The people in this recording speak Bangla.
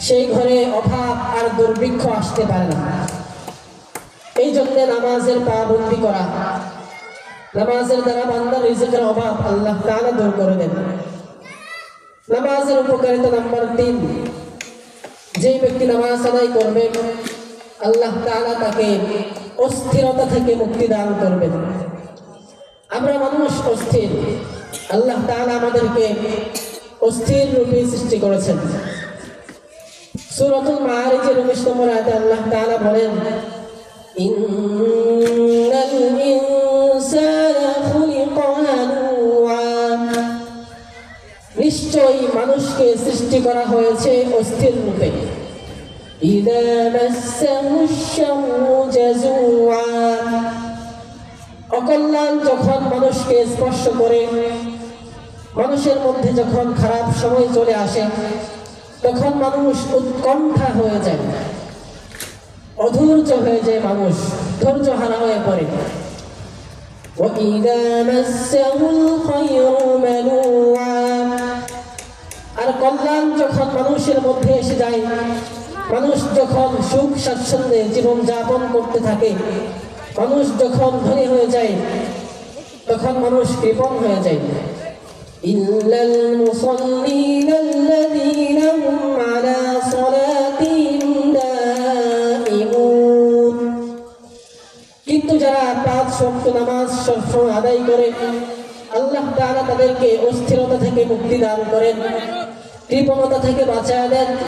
সেই ঘরে অভাব আর দুর্ভিক্ষ আসতে পারে না। এই জন্য নামাজের পাবন্দি করা, নামাজের দ্বারা বান্দার রিজিকের অভাব আল্লাহ তাআলা দূর করে দেন। নামাজের উপকারিতা নাম্বার 3, যে ব্যক্তি নামাজ আদায় করবে আল্লাহ তাআলা তাকে অস্থিরতা থেকে মুক্তি দান করবেন। আমরা মানুষ অস্থির, আল্লাহ তাআলা আমাদেরকে অস্থির রূপে সৃষ্টি করেছেন। সূরাতুল মাআরিজের 19 নম্বর আয়াতে আল্লাহ তাআলা বলেন, ইন্নাল ইনসানা খুলিকা হালুআ, নিশ্চয়ই মানুষকে সৃষ্টি করা হয়েছে অস্থির রূপে। ইযা মাসসাহুশ শাররু জাযুআ, অকল্যাণ যখন মানুষকে স্পর্শ করে, মানুষের মধ্যে যখন খারাপ সময় চলে আসে তখন মানুষ উৎকণ্ঠা হয়ে যায়, অধৈর্য হয়ে যায়, মানুষ ধৈর্য হারা হয়ে পড়ে। وَإِذَا مَسَّهُ الْخَيْرُ مَنُوعًا, আর কল্যাণ যখন মানুষের মধ্যে এসে যায়, মানুষ যখন সুখ স্বাচ্ছন্দ্যে জীবন যাপন করতে থাকে, মানুষ যখন ধনী হয়ে যায় তখন মানুষ কৃপণ হয়ে যায়। ইল্লাল মুসাল্লিনা আল্লাযীনা হুম আলা সালাতিহিম দাঈমুন, কিন্তু যারা 5 ওয়াক্ত নামাজ সবসময় আদায় করে আল্লাহ তাআলা তাদেরকে অস্থিরতা থেকে মুক্তি দান করেন, কৃপণতা থেকে বাঁচায় দেন।